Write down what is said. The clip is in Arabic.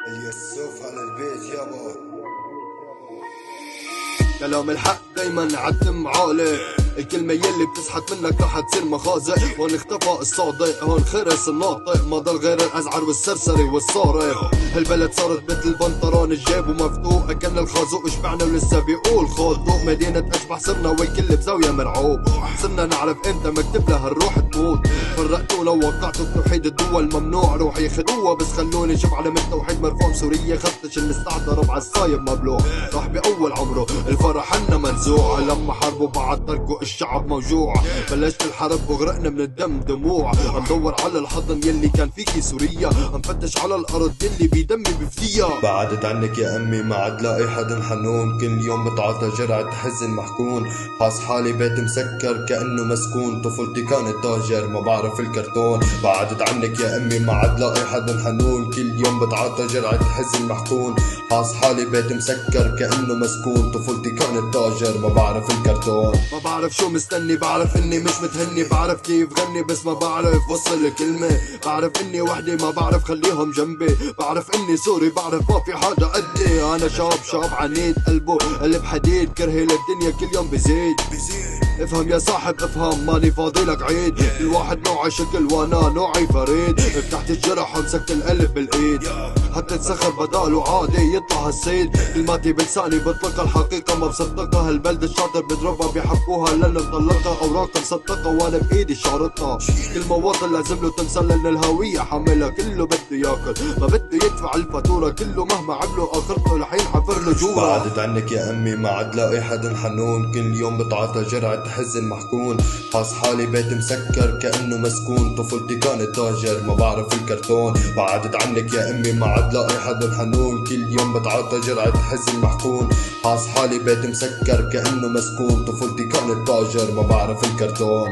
اليسوف على البيت يابا. كلام الحق دايما عالدم عالي، الكلمة يلي بتسحت منك رح تصير مخازق. هون اختفى الصادق، هون خرس الناطق، ما ضل غير الازعر والسرسري والصارخ. هالبلد صارت مثل البنطرون الجيب ومفتوق، كان الخازوق شبعنا ولسه بيقول خازوق. مدينة اشبح صرنا والكل بزاوية مرعوب، صرنا نعرف امتى مكتب لها الروح تموت. فرقتونا ووقعتوا بتوحيد الدول ممنوع، روح ياخدوها بس خلوني شوف علم التوحيد مرفوع. سوريا خطش المستعطر بعالصايب مبلوع، راح بأول عمره الفرح عنا منزوع. لما حاربوا بعد تركوا الشعب موجوع، بلشت الحرب وغرقنا من الدم دموع. ندور على الحضن يلي كان فيكي سوريا، نفتش على الارض يلي بيدمي بفدية. بعدت عنك يا امي ما عاد لاقي حدا حنون، كل يوم بتعاطى جرعة حزن محكون. حاس حالي بيت مسكر كأنه مسكون، طفولتي كانت تاجر ما بعرف الكرتون. بعدت عنك يا امي ما عاد لاقي حدا حنون، كل يوم بتعاطى جرعة حزن محكون. حاس حالي بيت مسكر كأنه مسكون، طفولتي كانت تاجر ما بعرف الكرتون. ما بعرف شو مستني، بعرف اني مش متهني، بعرف كيف غني بس ما بعرف وصل الكلمة. بعرف اني وحدي ما بعرف خليهم جنبي، بعرف اني سوري بعرف ما في حدا قدي. انا شاب عنيد قلبه قلب حديد، كرهي للدنيا كل يوم بزيد. افهم يا صاحب افهم، ماني فاضيلك عيد. كل واحد نوعي شكل وانا نوعي فريد، فتحت الجرح ومسكت القلب بالايد. حتى تسخر بداله عادي يطلع هالسيد، كلماتي بلساني بطلق الحقيقة ما بصدقها. هالبلد الشاطر بضربها بيحبوها لأنه مطلقها، اوراقها مصدقة وانا بايدي شارطها. كل مواطن لازم له تمثال لان الهوية حاملها، كله بده ياكل ما بده يدفع الفاتورة، كله مهما عمله اخرته رح ينحفر له جوا. بعدت عنك يا امي ما عاد لاقي حدا حنون، كل يوم بتعاطى جرعة حزن محكون. حاس حالي بيت مسكر كأنه مسكون، طفولتي كانت تاجر ما بعرف الكرتون. بعدت عنك يا امي ما عاد لاقي حدا حنون، كل يوم بتعاطى جرعة حزن محكون. حاس حالي بيت مسكر كأنه مسكون، طفولتي كانت تاجر ما بعرف الكرتون.